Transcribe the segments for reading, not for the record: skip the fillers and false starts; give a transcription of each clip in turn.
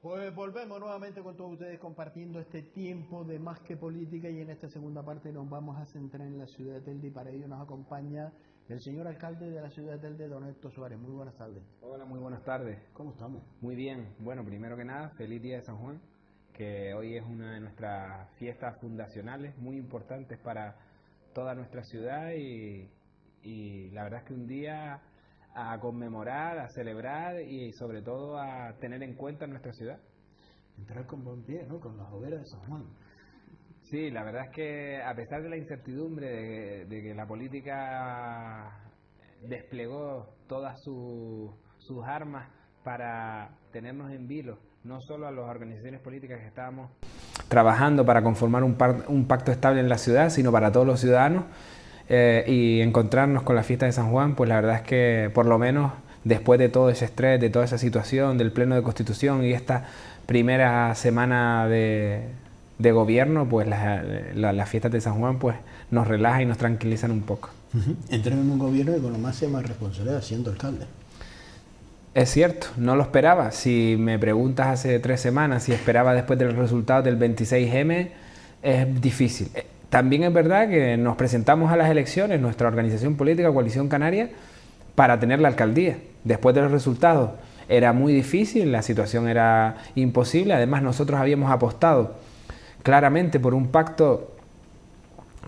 Pues volvemos nuevamente con todos ustedes compartiendo este tiempo de Más que Política, y en esta segunda parte nos vamos a centrar en la ciudad de Telde, y para ello nos acompaña el señor alcalde de la ciudad de Telde, don Héctor Suárez. Muy buenas tardes. Hola, muy buenas tardes. ¿Cómo estamos? Muy bien. Bueno, primero que nada, feliz día de San Juan, que hoy es una de nuestras fiestas fundacionales muy importantes para toda nuestra ciudad y la verdad es que un día a conmemorar, a celebrar y sobre todo a tener en cuenta nuestra ciudad. Entrar con buen pie, ¿no? Con las hogueras de San Juan. Sí, la verdad es que a pesar de la incertidumbre de que la política desplegó todas sus armas para tenernos en vilo, no solo a las organizaciones políticas que estábamos trabajando para conformar un pacto estable en la ciudad, sino para todos los ciudadanos, y encontrarnos con la fiesta de San Juan, pues la verdad es que por lo menos después de todo ese estrés, de toda esa situación, del Pleno de Constitución y esta primera semana de gobierno, pues las fiestas de San Juan pues nos relajan y nos tranquilizan un poco. Entrar en un gobierno y con la máxima responsabilidad siendo alcalde. Es cierto, no lo esperaba. Si me preguntas hace 3 semanas si esperaba después del resultado del 26M, es difícil. También es verdad que nos presentamos a las elecciones, nuestra organización política, Coalición Canaria, para tener la alcaldía. Después de los resultados era muy difícil, la situación era imposible. Además, nosotros habíamos apostado claramente por un pacto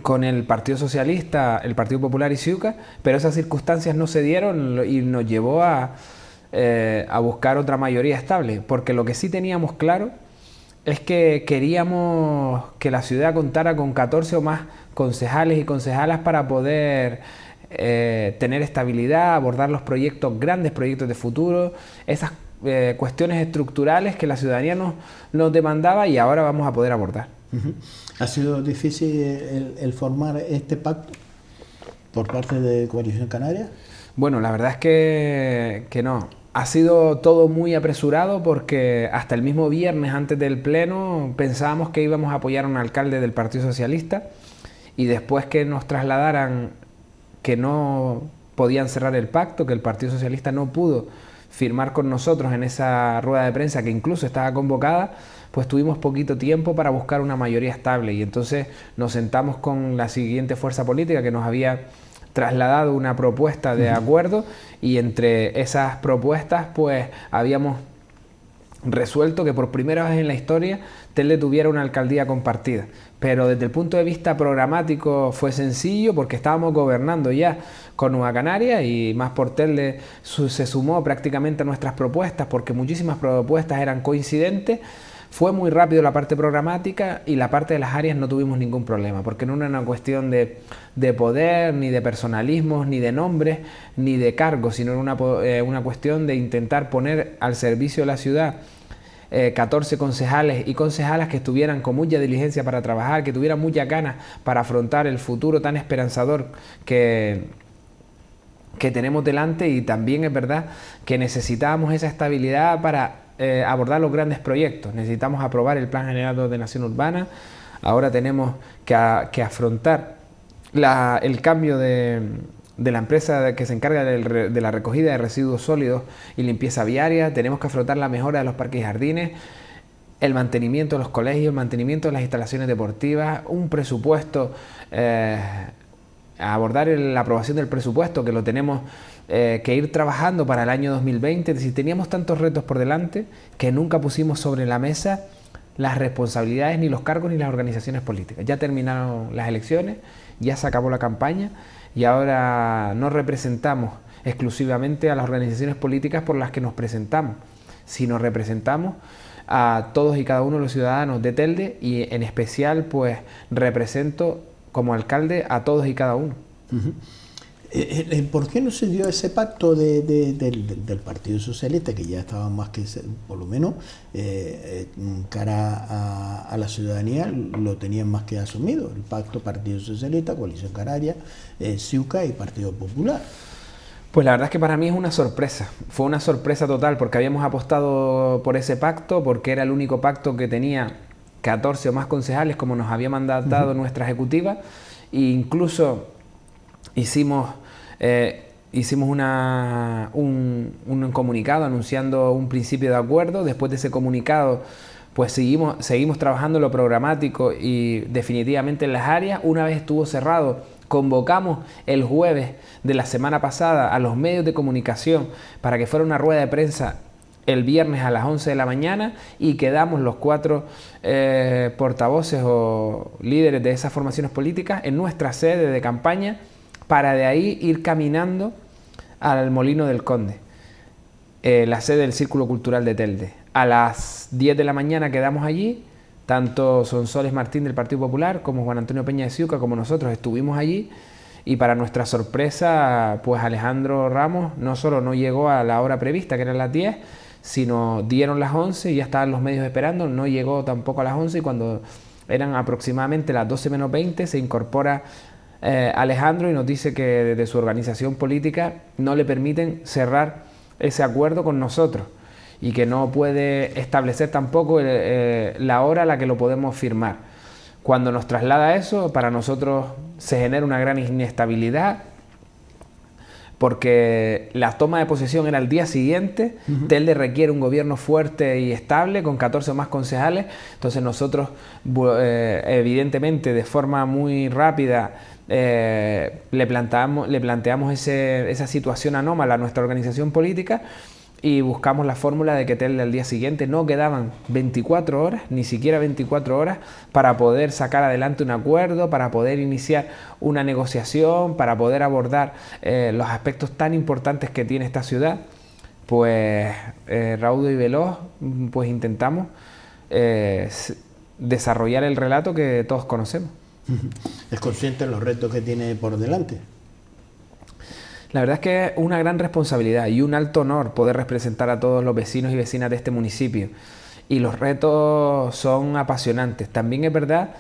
con el Partido Socialista, el Partido Popular y Ciuca, pero esas circunstancias no se dieron y nos llevó a buscar otra mayoría estable, porque lo que sí teníamos claro es que queríamos que la ciudad contara con 14 o más concejales y concejalas para poder tener estabilidad, abordar los proyectos, grandes proyectos de futuro, esas cuestiones estructurales que la ciudadanía nos demandaba y ahora vamos a poder abordar. ¿Ha sido difícil el formar este pacto por parte de Coalición Canaria? Bueno, la verdad es que no. Ha sido todo muy apresurado porque hasta el mismo viernes antes del pleno pensábamos que íbamos a apoyar a un alcalde del Partido Socialista, y después que nos trasladaran que no podían cerrar el pacto, que el Partido Socialista no pudo firmar con nosotros en esa rueda de prensa que incluso estaba convocada, pues tuvimos poquito tiempo para buscar una mayoría estable, y entonces nos sentamos con la siguiente fuerza política que nos había trasladado una propuesta de acuerdo, y entre esas propuestas pues habíamos resuelto que por primera vez en la historia Telde tuviera una alcaldía compartida. Pero desde el punto de vista programático fue sencillo porque estábamos gobernando ya con Nueva Canaria, y Más por Telde se sumó prácticamente a nuestras propuestas porque muchísimas propuestas eran coincidentes. Fue muy rápido la parte programática, y la parte de las áreas no tuvimos ningún problema, porque no era una cuestión de poder, ni de personalismos, ni de nombres, ni de cargos, sino era una cuestión de intentar poner al servicio de la ciudad 14 concejales y concejalas que estuvieran con mucha diligencia para trabajar, que tuvieran muchas ganas para afrontar el futuro tan esperanzador que tenemos delante. Y también es verdad que necesitábamos esa estabilidad para abordar los grandes proyectos. Necesitamos aprobar el Plan General de Ordenación Urbana. Ahora tenemos que afrontar el cambio de la empresa que se encarga de la recogida de residuos sólidos y limpieza viaria. Tenemos que afrontar la mejora de los parques y jardines, el mantenimiento de los colegios, el mantenimiento de las instalaciones deportivas, un presupuesto, a abordar la aprobación del presupuesto, que lo tenemos que ir trabajando para el año 2020. Es decir, teníamos tantos retos por delante que nunca pusimos sobre la mesa las responsabilidades, ni los cargos, ni las organizaciones políticas. Ya terminaron las elecciones, ya se acabó la campaña, y ahora no representamos exclusivamente a las organizaciones políticas por las que nos presentamos, sino representamos a todos y cada uno de los ciudadanos de Telde, y en especial pues represento como alcalde a todos y cada uno. ¿Por qué no se dio ese pacto del Partido Socialista, que ya estaba más que, por lo menos, cara a la ciudadanía, lo tenían más que asumido? El pacto Partido Socialista, Coalición Canaria, Ciuca y Partido Popular. Pues la verdad es que para mí es una sorpresa, fue una sorpresa total, porque habíamos apostado por ese pacto, porque era el único pacto que tenía 14 o más concejales, como nos había mandatado nuestra ejecutiva, e incluso hicimos hicimos un comunicado anunciando un principio de acuerdo. Después de ese comunicado, pues seguimos trabajando en lo programático y definitivamente en las áreas. Una vez estuvo cerrado, convocamos el jueves de la semana pasada a los medios de comunicación para que fuera una rueda de prensa el viernes a las 11 de la mañana y quedamos los 4 portavoces o líderes de esas formaciones políticas en nuestra sede de campaña para de ahí ir caminando al Molino del Conde, la sede del Círculo Cultural de Telde. A las 10 de la mañana quedamos allí, tanto Sonsoles Martín del Partido Popular como Juan Antonio Peña de Ciuca como nosotros estuvimos allí y para nuestra sorpresa, pues Alejandro Ramos no solo no llegó a la hora prevista, que eran las 10, sino dieron las 11 y ya estaban los medios esperando, no llegó tampoco a las 11 y cuando eran aproximadamente las 12 menos 20 se incorpora Alejandro y nos dice que desde su organización política no le permiten cerrar ese acuerdo con nosotros y que no puede establecer tampoco la hora a la que lo podemos firmar. Cuando nos traslada eso, para nosotros se genera una gran inestabilidad porque la toma de posesión era el día siguiente. Telde requiere un gobierno fuerte y estable con 14 o más concejales, entonces nosotros evidentemente de forma muy rápida le planteamos esa situación anómala a nuestra organización política y buscamos la fórmula de que Telde al día siguiente no quedaban 24 horas, ni siquiera 24 horas, para poder sacar adelante un acuerdo, para poder iniciar una negociación, para poder abordar los aspectos tan importantes que tiene esta ciudad. Pues raudo y veloz, pues intentamos desarrollar el relato que todos conocemos. ¿Es consciente de los retos que tiene por delante? La verdad es que es una gran responsabilidad y un alto honor poder representar a todos los vecinos y vecinas de este municipio. Y los retos son apasionantes. También es verdad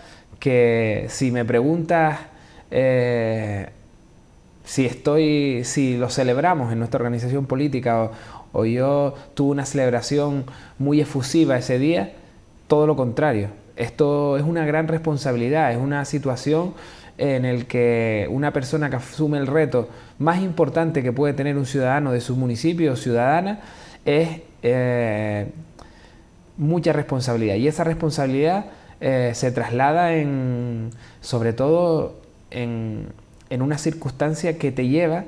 que si me preguntas si lo celebramos en nuestra organización política o yo tuve una celebración muy efusiva ese día, todo lo contrario. Esto es una gran responsabilidad, es una situación en el que una persona que asume el reto más importante que puede tener un ciudadano de su municipio o ciudadana es mucha responsabilidad, y esa responsabilidad se traslada sobre todo en una circunstancia que te lleva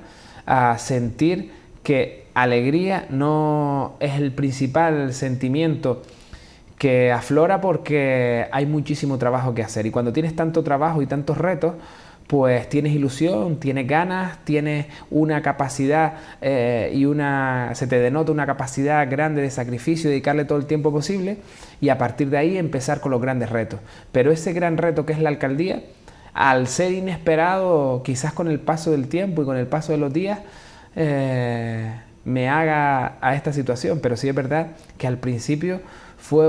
a sentir que alegría no es el principal sentimiento que aflora porque hay muchísimo trabajo que hacer, y cuando tienes tanto trabajo y tantos retos, pues tienes ilusión, tienes ganas, tienes una capacidad se te denota una capacidad grande de sacrificio, dedicarle todo el tiempo posible y a partir de ahí empezar con los grandes retos. Pero ese gran reto que es la alcaldía, al ser inesperado, quizás con el paso del tiempo y con el paso de los días, me haga a esta situación, pero sí es verdad que al principio fue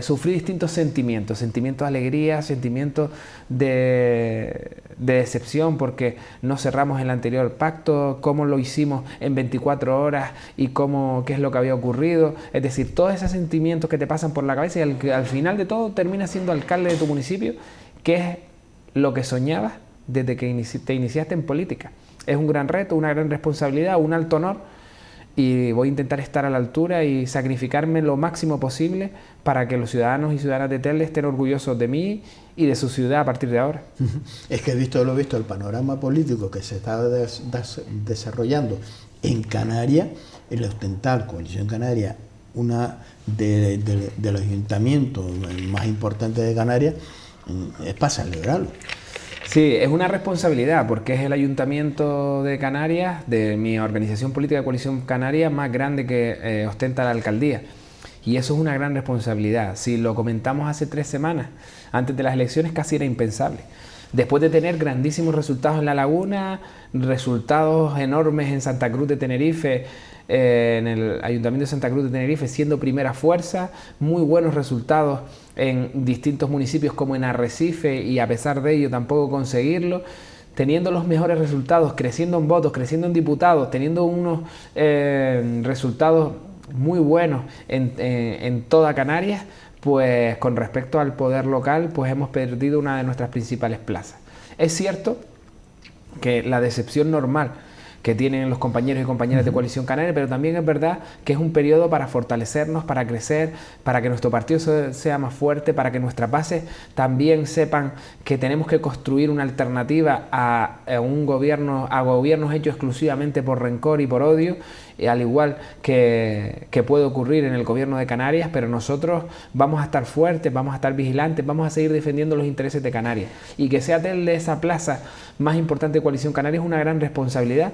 sufrí distintos sentimientos de alegría, sentimientos de decepción porque no cerramos el anterior pacto, cómo lo hicimos en 24 horas y qué es lo que había ocurrido. Es decir, todos esos sentimientos que te pasan por la cabeza y al final de todo terminas siendo alcalde de tu municipio, que es lo que soñabas desde que te iniciaste en política. Es un gran reto, una gran responsabilidad, un alto honor. Y voy a intentar estar a la altura y sacrificarme lo máximo posible para que los ciudadanos y ciudadanas de Telde estén orgullosos de mí y de su ciudad a partir de ahora. Es que visto lo visto, el panorama político que se está desarrollando en Canarias, el ostentar Coalición Canaria, una de los ayuntamientos más importantes de Canarias, es para celebrarlo. Sí, es una responsabilidad porque es el ayuntamiento de Canarias, de mi organización política de Coalición Canaria, más grande que ostenta la alcaldía. Y eso es una gran responsabilidad. Si lo comentamos hace 3 semanas, antes de las elecciones, casi era impensable. Después de tener grandísimos resultados en La Laguna, resultados enormes en Santa Cruz de Tenerife, en el Ayuntamiento de Santa Cruz de Tenerife siendo primera fuerza, muy buenos resultados en distintos municipios como en Arrecife y a pesar de ello tampoco conseguirlo, teniendo los mejores resultados, creciendo en votos, creciendo en diputados, teniendo unos resultados muy buenos en toda Canarias, pues con respecto al poder local, pues hemos perdido una de nuestras principales plazas. Es cierto que la decepción normal que tienen los compañeros y compañeras de Coalición Canaria, pero también es verdad que es un periodo para fortalecernos, para crecer, para que nuestro partido sea más fuerte, para que nuestras bases también sepan que tenemos que construir una alternativa a gobiernos hechos exclusivamente por rencor y por odio, al igual que puede ocurrir en el gobierno de Canarias, pero nosotros vamos a estar fuertes, vamos a estar vigilantes, vamos a seguir defendiendo los intereses de Canarias. Y que sea Telde esa plaza más importante de Coalición Canaria es una gran responsabilidad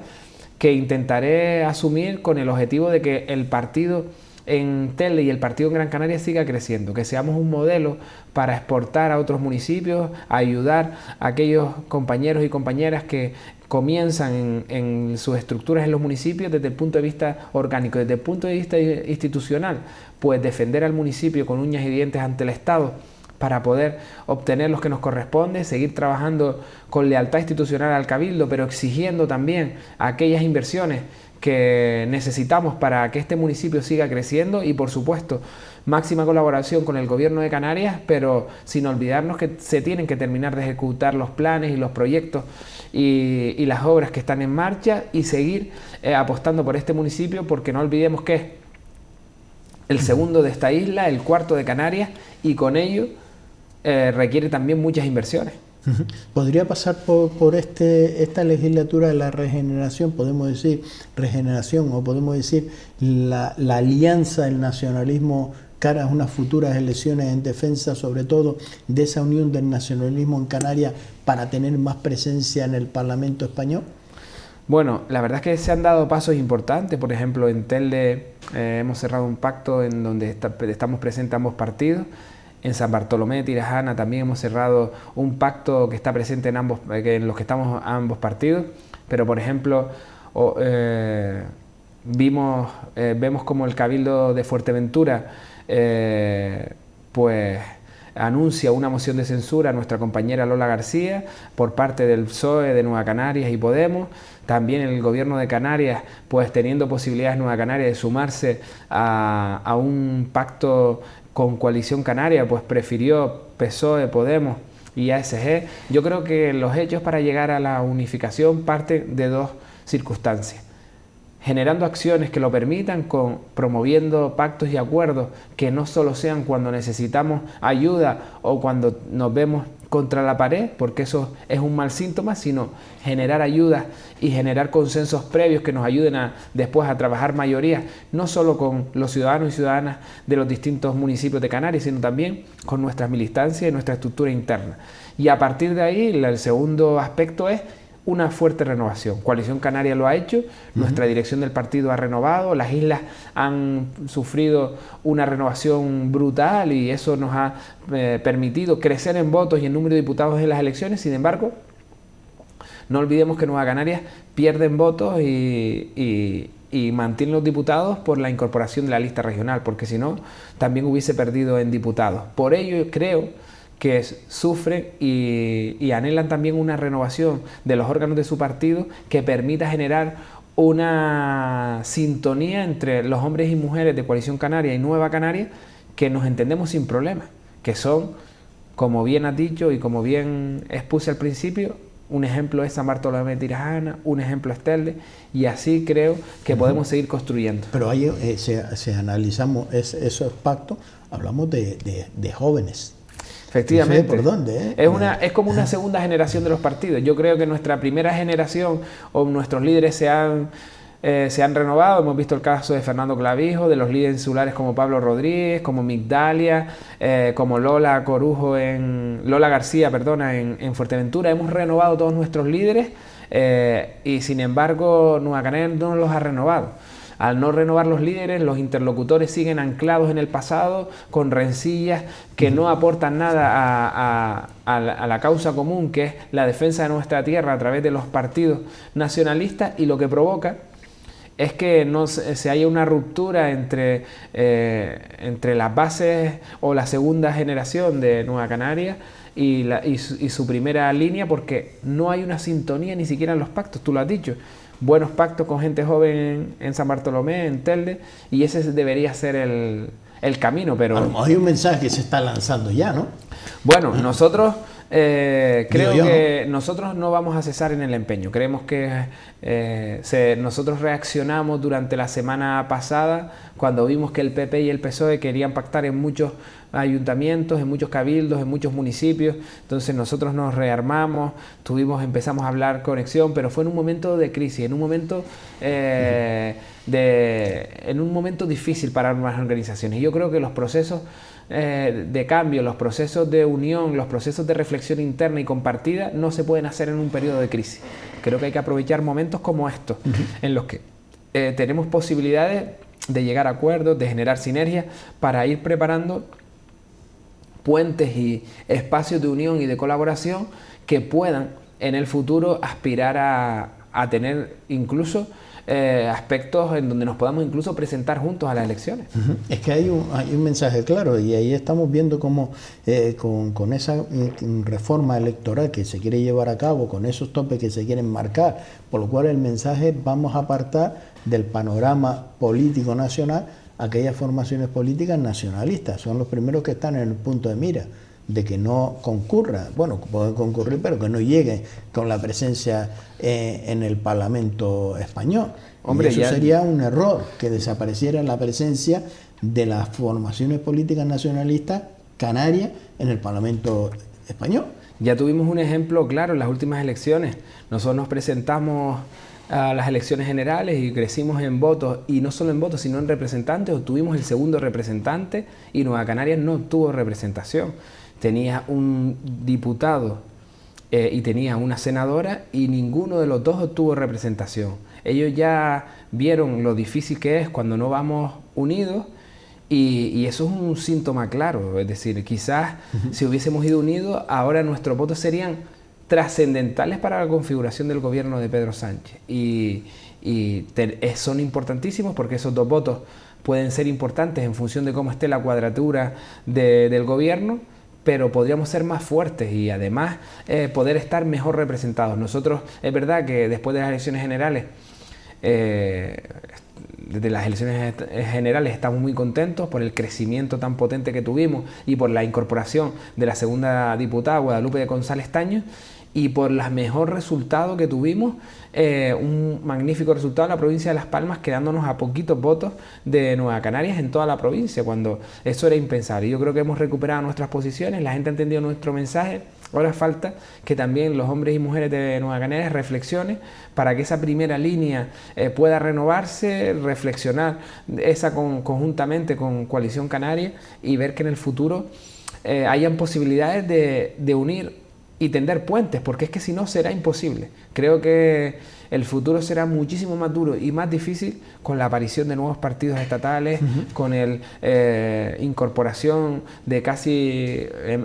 que intentaré asumir con el objetivo de que el partido en Telde y el partido en Gran Canaria siga creciendo, que seamos un modelo para exportar a otros municipios, a ayudar a aquellos compañeros y compañeras que comienzan en sus estructuras en los municipios desde el punto de vista orgánico, desde el punto de vista institucional, pues defender al municipio con uñas y dientes ante el Estado para poder obtener los que nos corresponde, seguir trabajando con lealtad institucional al Cabildo, pero exigiendo también aquellas inversiones que necesitamos para que este municipio siga creciendo y, por supuesto, máxima colaboración con el Gobierno de Canarias, pero sin olvidarnos que se tienen que terminar de ejecutar los planes y los proyectos y las obras que están en marcha y seguir apostando por este municipio, porque no olvidemos que es el segundo de esta isla, el cuarto de Canarias, y con ello requiere también muchas inversiones. ¿Podría pasar por esta legislatura de la regeneración, podemos decir regeneración, o podemos decir la alianza del nacionalismo cara a unas futuras elecciones en defensa sobre todo de esa unión del nacionalismo en Canarias para tener más presencia en el Parlamento español? Bueno, la verdad es que se han dado pasos importantes. Por ejemplo, en Telde hemos cerrado un pacto en donde estamos presentes ambos partidos. En San Bartolomé de Tirajana también hemos cerrado un pacto que está presente en los que estamos ambos partidos. Pero, por ejemplo, vemos como el Cabildo de Fuerteventura pues anuncia una moción de censura a nuestra compañera Lola García por parte del PSOE de Nueva Canarias y Podemos. También el gobierno de Canarias, pues teniendo posibilidades Nueva Canarias de sumarse a un pacto con Coalición Canaria, pues prefirió PSOE, Podemos y ASG. Yo creo que los hechos para llegar a la unificación parten de dos circunstancias: generando acciones que lo permitan, promoviendo pactos y acuerdos que no solo sean cuando necesitamos ayuda o cuando nos vemos contra la pared, porque eso es un mal síntoma, sino generar ayudas y generar consensos previos que nos ayuden después a trabajar mayorías, no solo con los ciudadanos y ciudadanas de los distintos municipios de Canarias, sino también con nuestras militancias y nuestra estructura interna. Y a partir de ahí, el segundo aspecto es una fuerte renovación. Coalición Canaria lo ha hecho, nuestra dirección del partido ha renovado, las islas han sufrido una renovación brutal y eso nos ha permitido crecer en votos y en número de diputados en las elecciones. Sin embargo, no olvidemos que Nueva Canarias pierde en votos y mantiene los diputados por la incorporación de la lista regional, porque si no, también hubiese perdido en diputados. Por ello creo que sufren y anhelan también una renovación de los órganos de su partido que permita generar una sintonía entre los hombres y mujeres de Coalición Canaria y Nueva Canaria, que nos entendemos sin problemas, que son, como bien has dicho y como bien expuse al principio, un ejemplo es San Bartolomé de Tirajana, un ejemplo es Telde, y así creo que podemos seguir construyendo. Pero ahí, si analizamos esos pactos, hablamos de jóvenes. Efectivamente. No sé por dónde, es como una segunda generación de los partidos. Yo creo que nuestra primera generación o nuestros líderes se han renovado. Hemos visto el caso de Fernando Clavijo, de los líderes insulares como Pablo Rodríguez, como Migdalia, como Lola García, en Fuerteventura. Hemos renovado todos nuestros líderes y sin embargo Nueva Canaria no los ha renovado. Al no renovar los líderes, los interlocutores siguen anclados en el pasado, con rencillas que no aportan nada a la causa común, que es la defensa de nuestra tierra a través de los partidos nacionalistas, y lo que provoca es que se haya una ruptura entre las bases o la segunda generación de Nueva Canaria y su primera línea, porque no hay una sintonía ni siquiera en los pactos, tú lo has dicho. Buenos pactos con gente joven en San Bartolomé, en Telde, y ese debería ser el camino, pero... Hay un mensaje que se está lanzando ya, ¿no? Bueno, nosotros creo que nosotros no vamos a cesar en el empeño. Creemos que nosotros reaccionamos durante la semana pasada cuando vimos que el PP y el PSOE querían pactar en muchos ayuntamientos, en muchos cabildos, en muchos municipios. Entonces nosotros nos rearmamos, empezamos a hablar conexión, pero fue en un momento de crisis, en un momento difícil para ambas organizaciones. Y yo creo que los procesos de cambio, los procesos de unión, los procesos de reflexión interna y compartida no se pueden hacer en un periodo de crisis. Creo que hay que aprovechar momentos como estos, en los que tenemos posibilidades de llegar a acuerdos, de generar sinergias para ir preparando puentes y espacios de unión y de colaboración que puedan en el futuro aspirar a tener incluso aspectos en donde nos podamos incluso presentar juntos a las elecciones. Es que hay un mensaje claro, y ahí estamos viendo cómo con esa reforma electoral que se quiere llevar a cabo, con esos topes que se quieren marcar, por lo cual el mensaje: vamos a apartar del panorama político nacional aquellas formaciones políticas nacionalistas. Son los primeros que están en el punto de mira de que no concurra, bueno, pueden concurrir, pero que no lleguen con la presencia en el Parlamento español. Hombre, y eso sería un error, que desapareciera la presencia de las formaciones políticas nacionalistas canarias en el Parlamento español. Ya tuvimos un ejemplo claro en las últimas elecciones. Nosotros nos presentamos a las elecciones generales y crecimos en votos, y no solo en votos sino en representantes. Obtuvimos el segundo representante y Nueva Canarias no tuvo representación. Tenía un diputado y tenía una senadora, y ninguno de los dos obtuvo representación. Ellos ya vieron lo difícil que es cuando no vamos unidos, y eso es un síntoma claro. Es decir, quizás si hubiésemos ido unidos, ahora nuestros votos serían trascendentales para la configuración del gobierno de Pedro Sánchez, son importantísimos, porque esos dos votos pueden ser importantes en función de cómo esté la cuadratura del gobierno, pero podríamos ser más fuertes y además poder estar mejor representados. Nosotros, es verdad que después de las elecciones generales, estamos muy contentos por el crecimiento tan potente que tuvimos y por la incorporación de la segunda diputada, Guadalupe de González Taños, y por el mejor resultado que tuvimos, un magnífico resultado en la provincia de Las Palmas, quedándonos a poquitos votos de Nueva Canarias en toda la provincia, cuando eso era impensable. Yo creo que hemos recuperado nuestras posiciones, la gente ha entendido nuestro mensaje. Ahora falta que también los hombres y mujeres de Nueva Canarias reflexionen para que esa primera línea pueda renovarse, reflexionar conjuntamente con Coalición Canaria, y ver que en el futuro hayan posibilidades de unir y tender puentes, porque es que si no será imposible. Creo que el futuro será muchísimo más duro y más difícil con la aparición de nuevos partidos estatales, con la incorporación de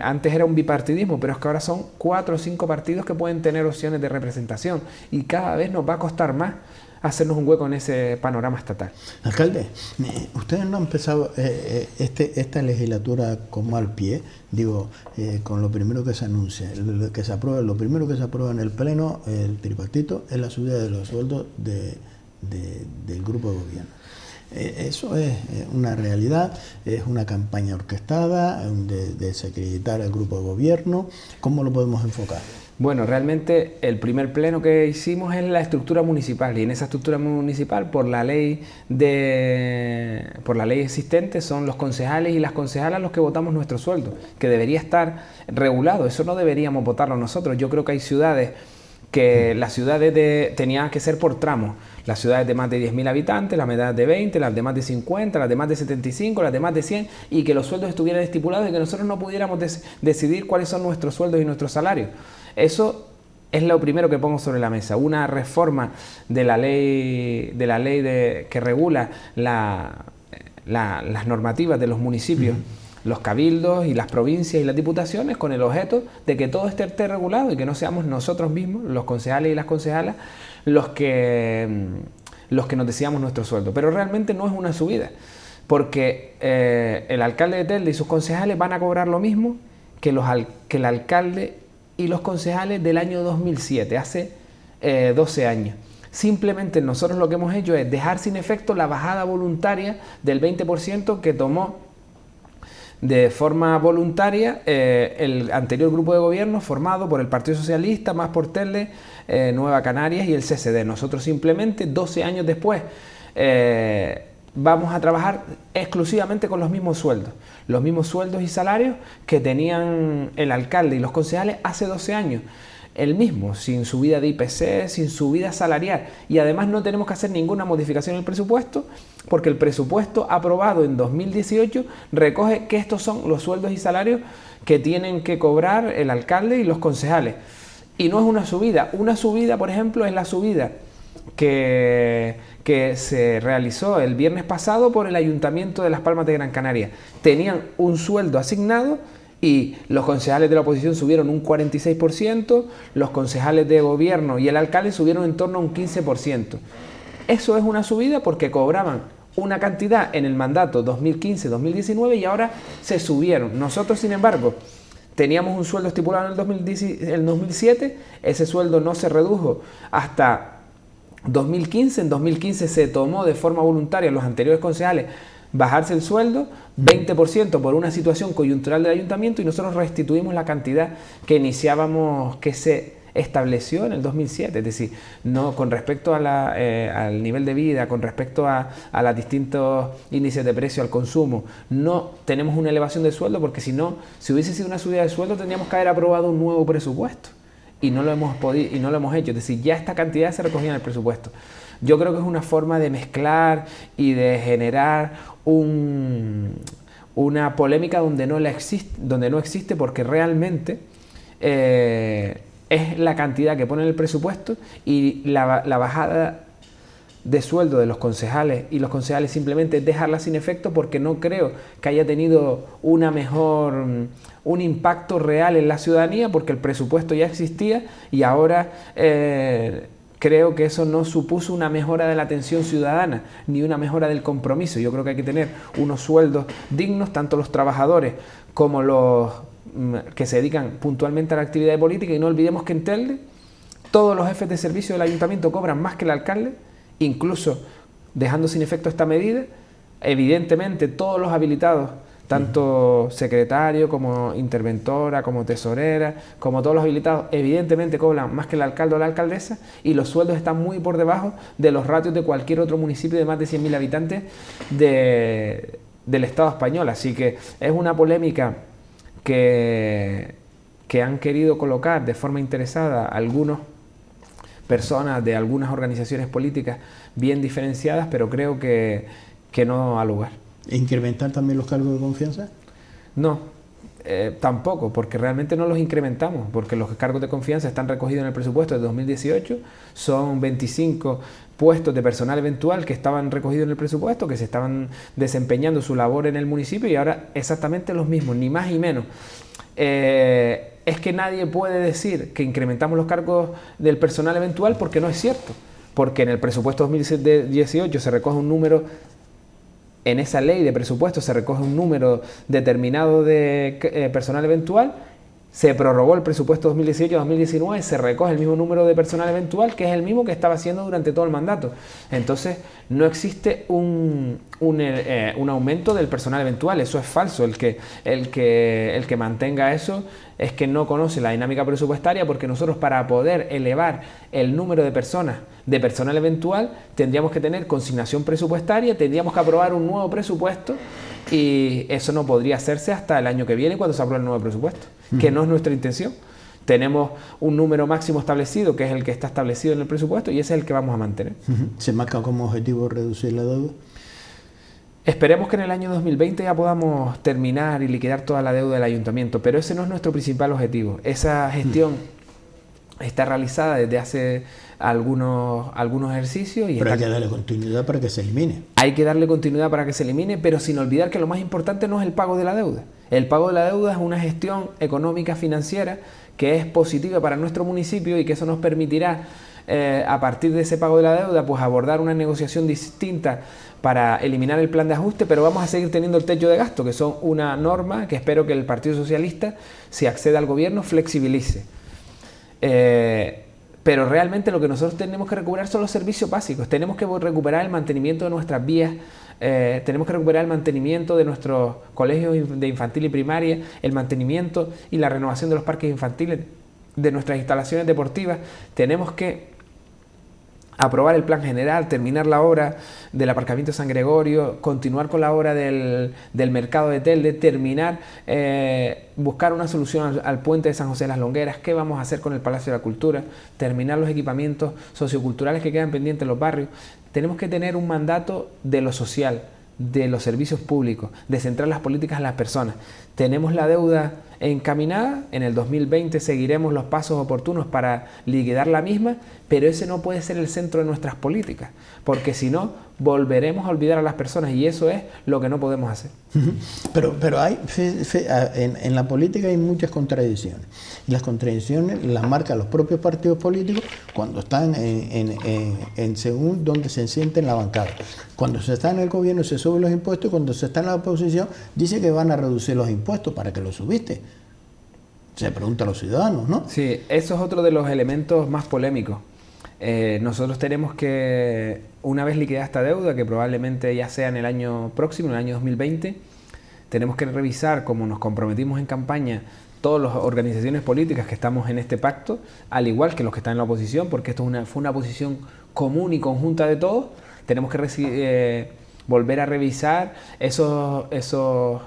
antes era un bipartidismo, pero es que ahora son 4 o 5 partidos que pueden tener opciones de representación, y cada vez nos va a costar más hacernos un hueco en ese panorama estatal. Alcalde, ustedes no han empezado esta legislatura con mal pie, con lo primero que se anuncia, lo primero que se aprueba en el Pleno, el tripartito, es la subida de los sueldos del grupo de gobierno. Eso es una realidad, es una campaña orquestada de desacreditar al grupo de gobierno. ¿Cómo lo podemos enfocar? Bueno, realmente el primer pleno que hicimos es la estructura municipal, y en esa estructura municipal, por la ley existente, son los concejales y las concejalas los que votamos nuestro sueldo, que debería estar regulado. Eso no deberíamos votarlo nosotros. Yo creo que hay ciudades que tenían que ser por tramos. Las ciudades de más de 10.000 habitantes, las de 20, las de más de 50, las de más de 75, las de más de 100, y que los sueldos estuvieran estipulados y que nosotros no pudiéramos decidir cuáles son nuestros sueldos y nuestros salarios. Eso es lo primero que pongo sobre la mesa. Una reforma de la ley que regula las normativas de los municipios, los cabildos y las provincias y las diputaciones, con el objeto de que todo esté regulado y que no seamos nosotros mismos, los concejales y las concejalas, los que nos decidamos nuestro sueldo. Pero realmente no es una subida, porque el alcalde de Telde y sus concejales van a cobrar lo mismo que el alcalde y los concejales del año 2007, hace 12 años. Simplemente nosotros lo que hemos hecho es dejar sin efecto la bajada voluntaria del 20% que tomó de forma voluntaria el anterior grupo de gobierno formado por el Partido Socialista, Más por Tele, Nueva Canarias y el CSD. Nosotros simplemente 12 años después vamos a trabajar exclusivamente con los mismos sueldos y salarios que tenían el alcalde y los concejales hace 12 años. El mismo, sin subida de IPC, sin subida salarial, y además no tenemos que hacer ninguna modificación en el presupuesto porque el presupuesto aprobado en 2018 recoge que estos son los sueldos y salarios que tienen que cobrar el alcalde y los concejales. Y no es una subida, por ejemplo, es la subida que se realizó el viernes pasado por el Ayuntamiento de Las Palmas de Gran Canaria. Tenían un sueldo asignado y los concejales de la oposición subieron un 46%, los concejales de gobierno y el alcalde subieron en torno a un 15%. Eso es una subida porque cobraban una cantidad en el mandato 2015-2019 y ahora se subieron. Nosotros, sin embargo, teníamos un sueldo estipulado en el 2007, ese sueldo no se redujo hasta 2015, en 2015 se tomó de forma voluntaria los anteriores concejales bajarse el sueldo 20% por una situación coyuntural del ayuntamiento y nosotros restituimos la cantidad que iniciábamos, que se estableció en el 2007, es decir, no con respecto a al nivel de vida, con respecto a los distintos índices de precio al consumo, no tenemos una elevación de sueldo porque si no, si hubiese sido una subida de sueldo tendríamos que haber aprobado un nuevo presupuesto y no lo hemos podido y no lo hemos hecho, es decir, ya esta cantidad se recogía en el presupuesto. Yo creo que es una forma de mezclar y de generar una polémica donde no existe porque realmente es la cantidad que pone en el presupuesto y la bajada de sueldo de los concejales y los concejales simplemente dejarla sin efecto porque no creo que haya tenido un impacto real en la ciudadanía porque el presupuesto ya existía y ahora creo que eso no supuso una mejora de la atención ciudadana ni una mejora del compromiso. Yo creo que hay que tener unos sueldos dignos, tanto los trabajadores como los que se dedican puntualmente a la actividad de política, y no olvidemos que en Telde todos los jefes de servicio del ayuntamiento cobran más que el alcalde, incluso dejando sin efecto esta medida. Evidentemente todos los habilitados, tanto secretario como interventora, como tesorera, como todos los habilitados, evidentemente cobran más que el alcalde o la alcaldesa y los sueldos están muy por debajo de los ratios de cualquier otro municipio de más de 100.000 habitantes del Estado español. Así que es una polémica que han querido colocar de forma interesada algunas personas de algunas organizaciones políticas bien diferenciadas, pero creo que no ha lugar. ¿Incrementar también los cargos de confianza? No, tampoco, porque realmente no los incrementamos, porque los cargos de confianza están recogidos en el presupuesto de 2018, son 25 puestos de personal eventual que estaban recogidos en el presupuesto, que se estaban desempeñando su labor en el municipio y ahora exactamente los mismos, ni más ni menos. Es que nadie puede decir que incrementamos los cargos del personal eventual porque no es cierto, porque en el presupuesto 2018 se recoge un número. En esa ley de presupuesto se recoge un número determinado de personal eventual, se prorrogó el presupuesto 2018-2019, se recoge el mismo número de personal eventual, que es el mismo que estaba haciendo durante todo el mandato. Entonces, no existe un aumento del personal eventual, eso es falso. El que mantenga eso es que no conoce la dinámica presupuestaria, porque nosotros, para poder elevar el número de personal eventual, tendríamos que tener consignación presupuestaria, tendríamos que aprobar un nuevo presupuesto y eso no podría hacerse hasta el año que viene cuando se apruebe el nuevo presupuesto, que no es nuestra intención. Tenemos un número máximo establecido, que es el que está establecido en el presupuesto, y ese es el que vamos a mantener. ¿Se marca como objetivo reducir la deuda? Esperemos que en el año 2020 ya podamos terminar y liquidar toda la deuda del ayuntamiento, pero ese no es nuestro principal objetivo. Esa gestión está realizada desde hace algunos ejercicios. Pero hay que darle continuidad para que se elimine. Hay que darle continuidad para que se elimine, pero sin olvidar que lo más importante no es el pago de la deuda. El pago de la deuda es una gestión económica financiera que es positiva para nuestro municipio y que eso nos permitirá, a partir de ese pago de la deuda, pues abordar una negociación distinta para eliminar el plan de ajuste, pero vamos a seguir teniendo el techo de gasto, que son una norma que espero que el Partido Socialista, si accede al gobierno, flexibilice. Pero realmente lo que nosotros tenemos que recuperar son los servicios básicos. Tenemos que recuperar el mantenimiento de nuestras vías tenemos que recuperar el mantenimiento de nuestros colegios de infantil y primaria, el mantenimiento y la renovación de los parques infantiles, de nuestras instalaciones deportivas. Tenemos que aprobar el plan general, terminar la obra del aparcamiento de San Gregorio, continuar con la obra del mercado de Telde, terminar, buscar una solución al puente de San José de las Longueras, qué vamos a hacer con el Palacio de la Cultura, terminar los equipamientos socioculturales que quedan pendientes en los barrios. Tenemos que tener un mandato de lo social, de los servicios públicos, de centrar las políticas en las personas. Tenemos la deuda encaminada, en el 2020 seguiremos los pasos oportunos para liquidar la misma, pero ese no puede ser el centro de nuestras políticas, porque si no, volveremos a olvidar a las personas y eso es lo que no podemos hacer. Pero hay, en la política hay muchas contradicciones, y las contradicciones las marcan los propios partidos políticos cuando están según donde se sienten en la bancada. Cuando se está en el gobierno se suben los impuestos, y cuando se está en la oposición dice que van a reducir los impuestos. ¿Para que los subiste? Se pregunta a los ciudadanos, ¿no? Sí, eso es otro de los elementos más polémicos. Nosotros tenemos que, una vez liquidada esta deuda, que probablemente ya sea en el año próximo, en el año 2020, tenemos que revisar, como nos comprometimos en campaña, todas las organizaciones políticas que estamos en este pacto, al igual que los que están en la oposición, porque esto fue una posición común y conjunta de todos. Tenemos que volver a revisar esos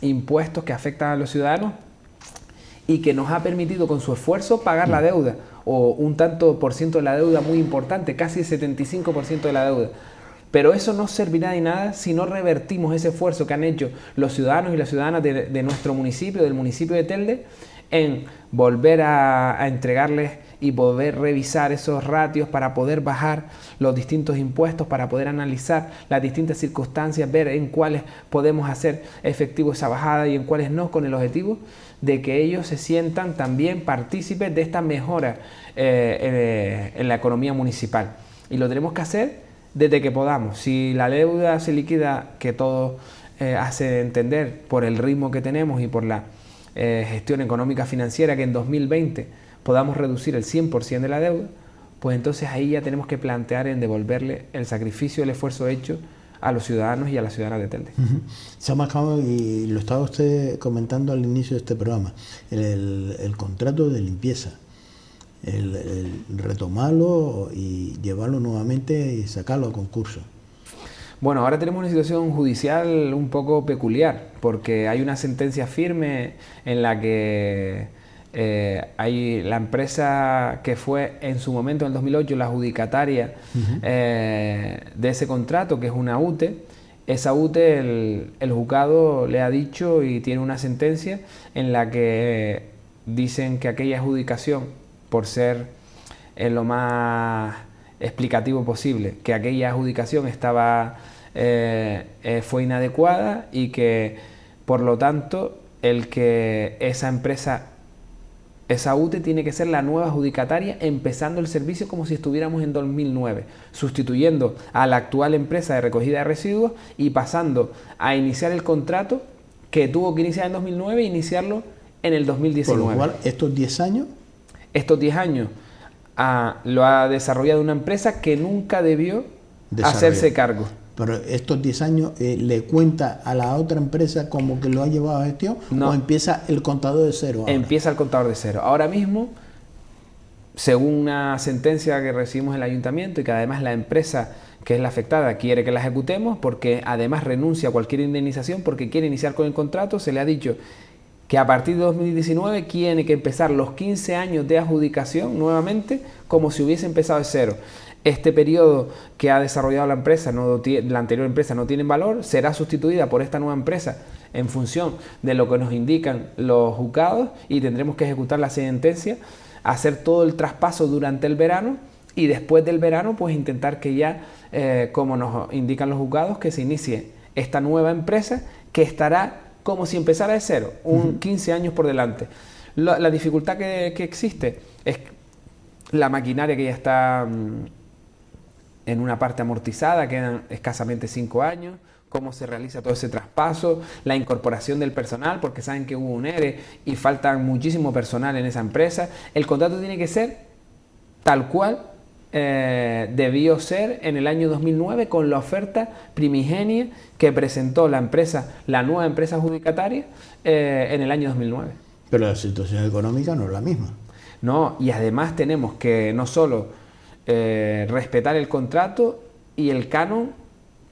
impuestos que afectan a los ciudadanos y que nos ha permitido con su esfuerzo pagar la deuda, o un tanto por ciento de la deuda muy importante, casi el 75% de la deuda. Pero eso no servirá de nada si no revertimos ese esfuerzo que han hecho los ciudadanos y las ciudadanas de nuestro municipio, del municipio de Telde, en volver a entregarles y poder revisar esos ratios para poder bajar los distintos impuestos, para poder analizar las distintas circunstancias, ver en cuáles podemos hacer efectivo esa bajada y en cuáles no, con el objetivo de que ellos se sientan también partícipes de esta mejora en la economía municipal. Y lo tenemos que hacer desde que podamos. Si la deuda se liquida, que todo hace entender por el ritmo que tenemos y por la gestión económica financiera, que en 2020 podamos reducir el 100% de la deuda, pues entonces ahí ya tenemos que plantear en devolverle el sacrificio, el esfuerzo hecho a los ciudadanos y a las ciudadanas de Telde. Se ha marcado, y lo estaba usted comentando al inicio de este programa, el contrato de limpieza, el retomarlo y llevarlo nuevamente y sacarlo a concurso. Bueno, ahora tenemos una situación judicial un poco peculiar, porque hay una sentencia firme en la que hay la empresa que fue en su momento, en el 2008, la adjudicataria de ese contrato, que es una UTE. Esa UTE, el juzgado le ha dicho y tiene una sentencia en la que dicen que aquella adjudicación, por ser lo más explicativo posible, que aquella adjudicación fue inadecuada y que, por lo tanto, el que esa empresa, esa UTE, tiene que ser la nueva adjudicataria, empezando el servicio como si estuviéramos en 2009, sustituyendo a la actual empresa de recogida de residuos y pasando a iniciar el contrato que tuvo que iniciar en 2009 e iniciarlo en el 2019. Por lo cual, estos 10 años... Estos 10 años lo ha desarrollado una empresa que nunca debió hacerse cargo. Pero estos 10 años le cuenta a la otra empresa como que lo ha llevado a gestión, no. ¿O empieza el contador de cero ahora? Empieza el contador de cero. Ahora mismo, según una sentencia que recibimos en el ayuntamiento, y que además la empresa que es la afectada quiere que la ejecutemos, porque además renuncia a cualquier indemnización porque quiere iniciar con el contrato, se le ha dicho que a partir de 2019 tiene que empezar los 15 años de adjudicación nuevamente como si hubiese empezado de cero. Este periodo que ha desarrollado la empresa, la anterior empresa, no tiene valor, será sustituida por esta nueva empresa en función de lo que nos indican los juzgados, y tendremos que ejecutar la sentencia, hacer todo el traspaso durante el verano, y después del verano pues intentar que ya, como nos indican los juzgados, que se inicie esta nueva empresa que estará como si empezara de cero, 15 años por delante. La dificultad que existe es la maquinaria, que ya está en una parte amortizada, quedan escasamente 5 años, cómo se realiza todo ese traspaso, la incorporación del personal, porque saben que hubo un ERE y falta muchísimo personal en esa empresa. El contrato tiene que ser tal cual debió ser en el año 2009 con la oferta primigenia que presentó la nueva empresa adjudicataria en el año 2009. Pero la situación económica no es la misma. No, y además tenemos que no solo respetar el contrato y el canon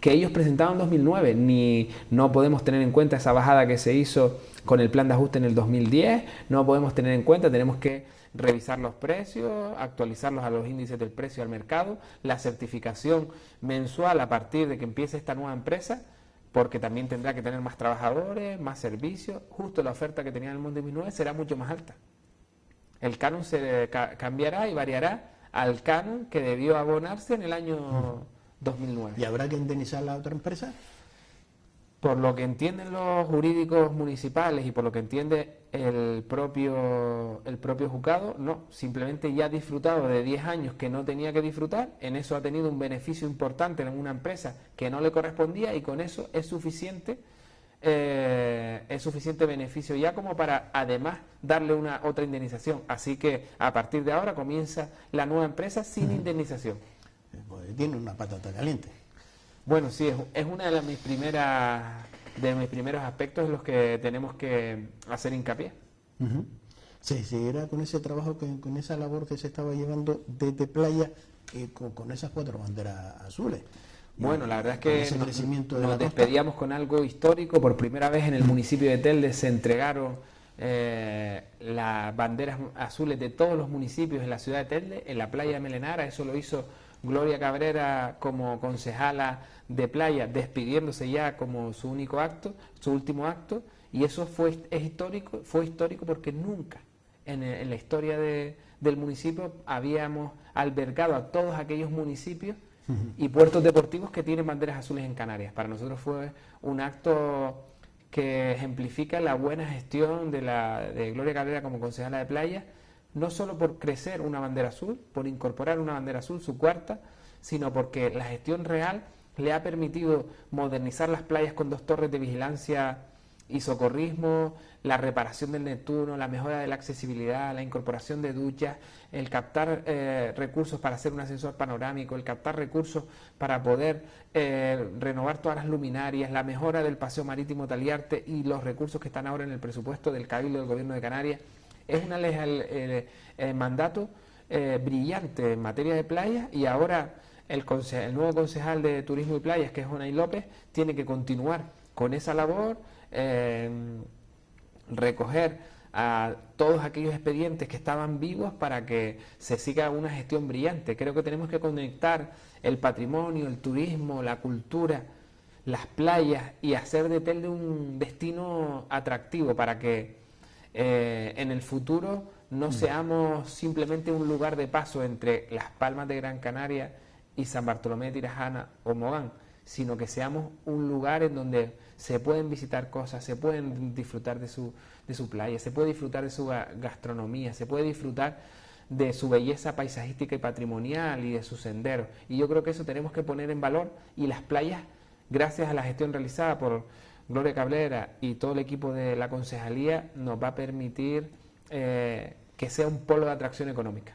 que ellos presentaban en 2009, ni no podemos tener en cuenta esa bajada que se hizo con el plan de ajuste en el 2010, no podemos tener en cuenta, tenemos que revisar los precios, actualizarlos a los índices del precio al mercado, la certificación mensual a partir de que empiece esta nueva empresa, porque también tendrá que tener más trabajadores, más servicios, justo la oferta que tenía en el 2009 será mucho más alta. El canon se cambiará y variará al canon que debió abonarse en el año 2009. ¿Y habrá que indemnizar a la otra empresa? Por lo que entienden los jurídicos municipales y por lo que entiende el propio juzgado, no, simplemente ya ha disfrutado de 10 años que no tenía que disfrutar, en eso ha tenido un beneficio importante en una empresa que no le correspondía y con eso es suficiente beneficio ya como para además darle otra indemnización. Así que a partir de ahora comienza la nueva empresa sin indemnización. Pues tiene una patata caliente. Bueno, sí, es una de mis primeros aspectos en los que tenemos que hacer hincapié. Se seguirá con ese trabajo, con esa labor que se estaba llevando desde playa con esas 4 banderas azules. Bueno, la verdad es que nos de despedíamos con algo histórico. Por primera vez en el municipio de Telde se entregaron las banderas azules de todos los municipios en la ciudad de Telde, en la playa de Melenara. Eso lo hizo Gloria Cabrera como concejala de playa, despidiéndose ya como su último acto, y eso fue histórico porque nunca en la historia del municipio habíamos albergado a todos aquellos municipios y puertos deportivos que tienen banderas azules en Canarias. Para nosotros fue un acto que ejemplifica la buena gestión de Gloria Cabrera como concejala de playa, no solo por crecer una bandera azul, por incorporar una bandera azul, su cuarta, sino porque la gestión real le ha permitido modernizar las playas con 2 torres de vigilancia y socorrismo, la reparación del Neptuno, la mejora de la accesibilidad, la incorporación de duchas, el captar recursos para hacer un ascensor panorámico, el captar recursos para poder renovar todas las luminarias, la mejora del paseo marítimo Taliarte y los recursos que están ahora en el presupuesto del Cabildo del Gobierno de Canarias. Es un mandato brillante en materia de playas y ahora el nuevo concejal de Turismo y Playas, que es Jonay López, tiene que continuar con esa labor, recoger a todos aquellos expedientes que estaban vivos para que se siga una gestión brillante. Creo que tenemos que conectar el patrimonio, el turismo, la cultura, las playas y hacer de Telde un destino atractivo para que en el futuro no seamos simplemente un lugar de paso entre Las Palmas de Gran Canaria y San Bartolomé de Tirajana o Mogán, sino que seamos un lugar en donde se pueden visitar cosas, se pueden disfrutar de su playa, se puede disfrutar de su gastronomía, se puede disfrutar de su belleza paisajística y patrimonial y de sus senderos. Y yo creo que eso tenemos que poner en valor, y las playas, gracias a la gestión realizada por Gloria Cabrera y todo el equipo de la concejalía, nos va a permitir que sea un polo de atracción económica.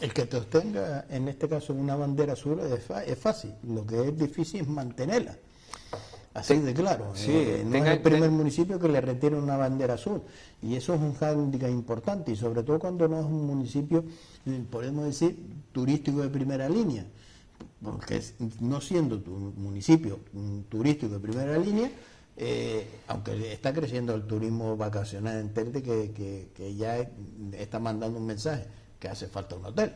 El que te obtenga, en este caso, una bandera azul es fácil, lo que es difícil es mantenerla. Así de claro, sí, no es el primer municipio que le retiene una bandera azul, y eso es un hándicap importante, y sobre todo cuando no es un municipio, podemos decir, turístico de primera línea, porque no siendo tu municipio turístico de primera línea, aunque está creciendo el turismo vacacional en Telde, que ya está mandando un mensaje que hace falta un hotel.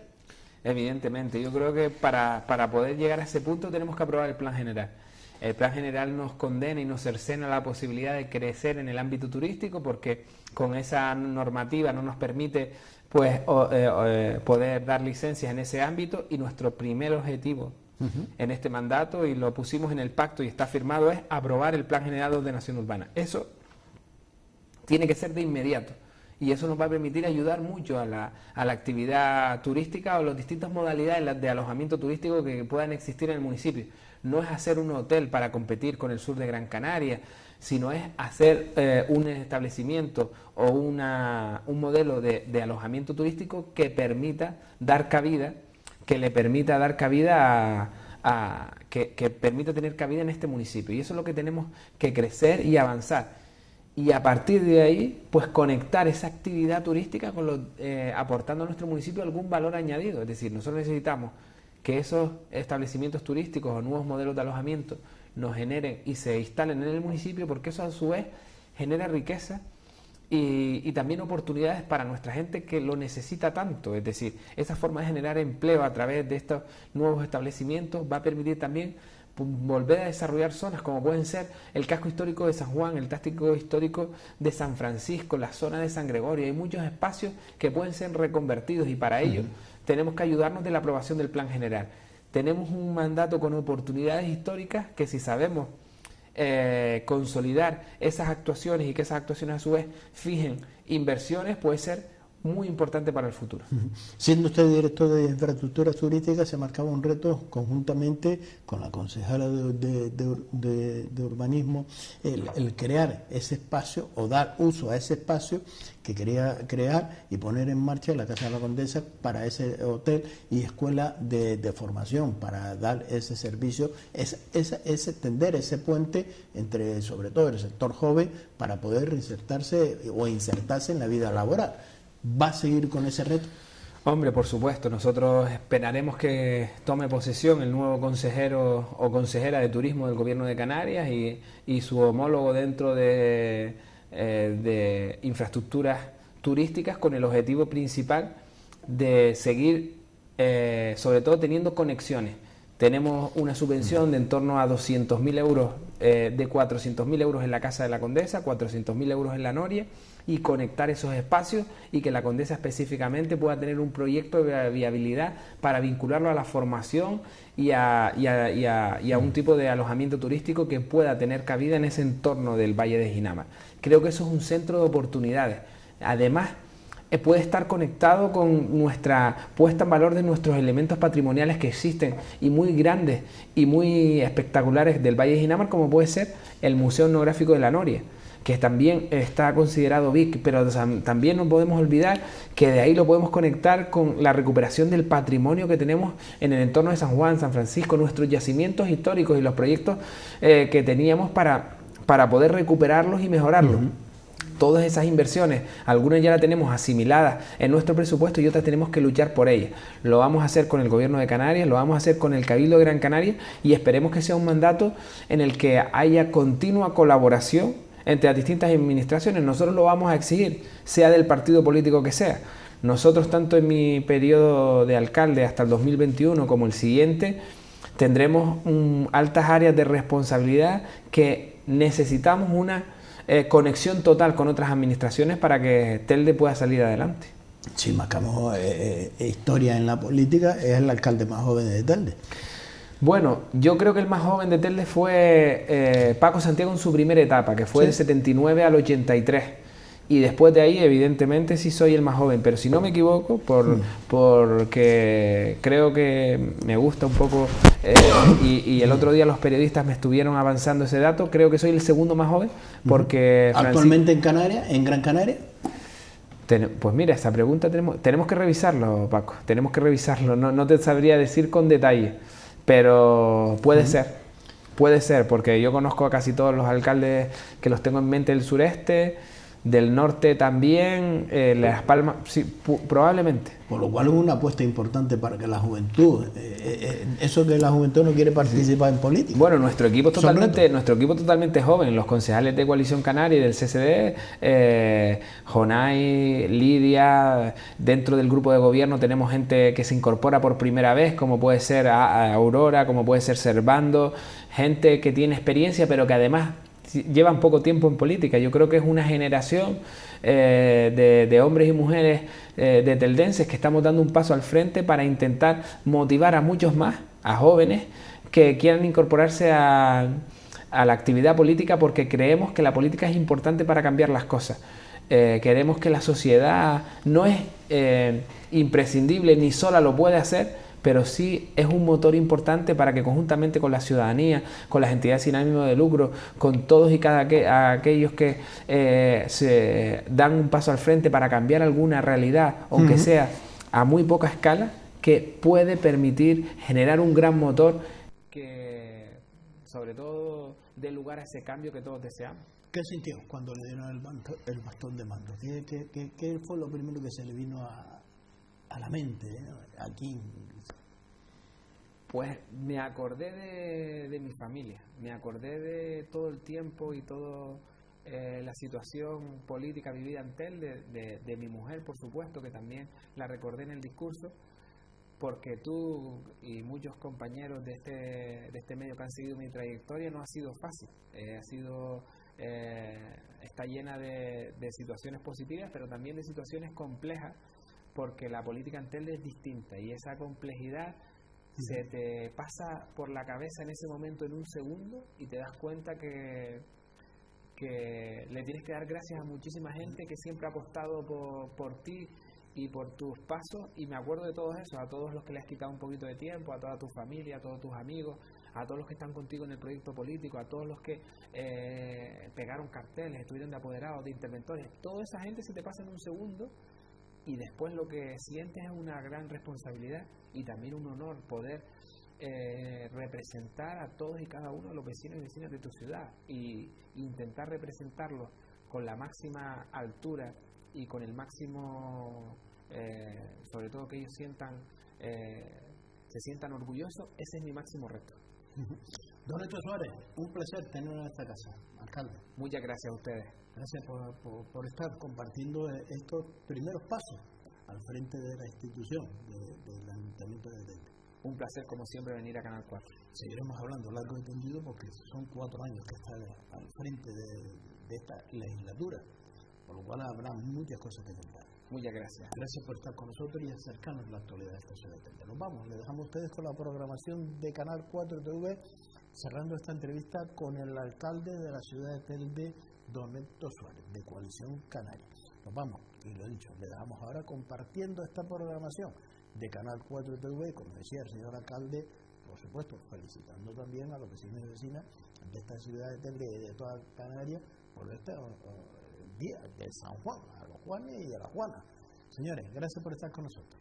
Evidentemente, yo creo que para poder llegar a ese punto tenemos que aprobar el plan general. El plan general nos condena y nos cercena la posibilidad de crecer en el ámbito turístico, porque con esa normativa no nos permite poder dar licencias en ese ámbito, y nuestro primer objetivo en este mandato, y lo pusimos en el pacto y está firmado, es aprobar el Plan General de Ordenación Urbana. Eso tiene que ser de inmediato, y eso nos va a permitir ayudar mucho a la actividad turística o las distintas modalidades de alojamiento turístico que puedan existir en el municipio. No es hacer un hotel para competir con el sur de Gran Canaria, sino es hacer un establecimiento o un modelo de alojamiento turístico que permita dar cabida, que le permita dar cabida que permita tener cabida en este municipio. Y eso es lo que tenemos que crecer y avanzar. Y a partir de ahí, pues conectar esa actividad turística con aportando a nuestro municipio algún valor añadido. Es decir, nosotros necesitamos que esos establecimientos turísticos o nuevos modelos de alojamiento nos generen y se instalen en el municipio, porque eso a su vez genera riqueza y también oportunidades para nuestra gente que lo necesita tanto. Es decir, esa forma de generar empleo a través de estos nuevos establecimientos va a permitir también volver a desarrollar zonas como pueden ser el casco histórico de San Juan, el casco histórico de San Francisco, la zona de San Gregorio. Hay muchos espacios que pueden ser reconvertidos y para ello tenemos que ayudarnos de la aprobación del plan general. Tenemos un mandato con oportunidades históricas que si sabemos consolidar esas actuaciones y que esas actuaciones a su vez fijen inversiones, puede ser muy importante para el futuro. Siendo usted director de infraestructuras turísticas, se marcaba un reto conjuntamente con la concejala de urbanismo, el crear ese espacio o dar uso a ese espacio que quería crear y poner en marcha la Casa de la Condesa para ese hotel y escuela de formación, para dar ese servicio, ese tender ese puente entre sobre todo el sector joven para poder reinsertarse o insertarse en la vida laboral. ¿Va a seguir con ese reto? Hombre, por supuesto, nosotros esperaremos que tome posesión el nuevo consejero o consejera de turismo del Gobierno de Canarias y su homólogo dentro de infraestructuras turísticas, con el objetivo principal de seguir, sobre todo teniendo conexiones. Tenemos una subvención de en torno a 200.000 euros, de 400.000 euros en la Casa de la Condesa, 400.000 euros en la Noria, y conectar esos espacios y que la Condesa específicamente pueda tener un proyecto de viabilidad para vincularlo a la formación y a un tipo de alojamiento turístico que pueda tener cabida en ese entorno del Valle de Ginamar. Creo que eso es un centro de oportunidades. Además, puede estar conectado con nuestra puesta en valor de nuestros elementos patrimoniales que existen y muy grandes y muy espectaculares del Valle de Ginamar, como puede ser el Museo Etnográfico de la Noria, que también está considerado BIC, pero también no podemos olvidar que de ahí lo podemos conectar con la recuperación del patrimonio que tenemos en el entorno de San Juan, San Francisco, nuestros yacimientos históricos y los proyectos que teníamos para poder recuperarlos y mejorarlos. Todas esas inversiones, algunas ya las tenemos asimiladas en nuestro presupuesto y otras tenemos que luchar por ellas. Lo vamos a hacer con el Gobierno de Canarias, lo vamos a hacer con el Cabildo de Gran Canaria y esperemos que sea un mandato en el que haya continua colaboración entre las distintas administraciones. Nosotros lo vamos a exigir, sea del partido político que sea. Nosotros, tanto en mi periodo de alcalde hasta el 2021 como el siguiente, tendremos altas áreas de responsabilidad que necesitamos una conexión total con otras administraciones para que Telde pueda salir adelante. Si marcamos historia en la política, es el alcalde más joven de Telde. Bueno, yo creo que el más joven de Telde fue Paco Santiago en su primera etapa, que fue del 79 al 83. Y después de ahí, evidentemente, sí soy el más joven. Pero si no me equivoco, porque creo que me gusta un poco, y el otro día los periodistas me estuvieron avanzando ese dato, creo que soy el segundo más joven, porque... ¿Actualmente en Canarias, en Gran Canaria? Pues mira, esa pregunta tenemos que revisarlo, Paco. Tenemos que revisarlo. No te sabría decir con detalle. Pero puede ser, porque yo conozco a casi todos los alcaldes que los tengo en mente del sureste, del norte también, Las Palmas, sí, probablemente. Por lo cual es una apuesta importante para que la juventud, eso que la juventud no quiere participar en política. Bueno, nuestro equipo totalmente joven, los concejales de Coalición Canaria y del CCD, Jonay, Lidia, dentro del grupo de gobierno tenemos gente que se incorpora por primera vez, como puede ser Aurora, como puede ser Servando, gente que tiene experiencia pero que además llevan poco tiempo en política. Yo creo que es una generación de hombres y mujeres de teldenses que estamos dando un paso al frente para intentar motivar a muchos más, a jóvenes, que quieran incorporarse a la actividad política, porque creemos que la política es importante para cambiar las cosas. Queremos que la sociedad no es imprescindible ni sola lo puede hacer, pero sí es un motor importante para que conjuntamente con la ciudadanía, con las entidades sin ánimo de lucro, con todos y cada aquellos que se dan un paso al frente para cambiar alguna realidad, aunque sea a muy poca escala, que puede permitir generar un gran motor que, sobre todo, dé lugar a ese cambio que todos deseamos. ¿Qué sintió cuando le dieron el bastón de mando? ¿Qué fue lo primero que se le vino a la mente, aquí? Pues me acordé de mi familia, me acordé de todo el tiempo y toda la situación política vivida ante él, de mi mujer, por supuesto, que también la recordé en el discurso, porque tú y muchos compañeros de este medio que han seguido mi trayectoria no ha sido fácil, está llena de situaciones positivas, pero también de situaciones complejas, porque la política ante él es distinta y esa complejidad se te pasa por la cabeza en ese momento en un segundo y te das cuenta que le tienes que dar gracias a muchísima gente que siempre ha apostado por ti y por tus pasos, y me acuerdo de todos esos, a todos los que le has quitado un poquito de tiempo, a toda tu familia, a todos tus amigos, a todos los que están contigo en el proyecto político, a todos los que pegaron carteles, estuvieron de apoderados, de interventores. Toda esa gente se te pasa en un segundo y después lo que sientes es una gran responsabilidad y también un honor poder representar a todos y cada uno de los vecinos y vecinas de tu ciudad y intentar representarlos con la máxima altura y con el máximo, sobre todo que ellos se sientan orgullosos. Ese es mi máximo reto. Don Héctor Suárez, un placer tenerlo en esta casa, alcalde. Muchas gracias a ustedes. Gracias por estar compartiendo estos primeros pasos al frente de la institución del Ayuntamiento de Telde. Un placer, como siempre, venir a Canal 4. Seguiremos hablando largo y tendido porque son 4 años que está al frente de esta legislatura, por lo cual habrá muchas cosas que contar. Muchas gracias. Gracias por estar con nosotros y acercarnos a la actualidad de esta ciudad de Telde. Nos vamos, le dejamos a ustedes con la programación de Canal 4 TV, cerrando esta entrevista con el alcalde de la ciudad de Telde, don Héctor Suárez, de Coalición Canaria. Nos vamos, y lo he dicho, le dejamos ahora compartiendo esta programación de Canal 4 TV, como decía el señor alcalde, por supuesto, felicitando también a los vecinos y vecinas de esta ciudad de Telde y de toda Canarias por este día de San Juan, a los Juanes y a las Juanas. Señores, gracias por estar con nosotros.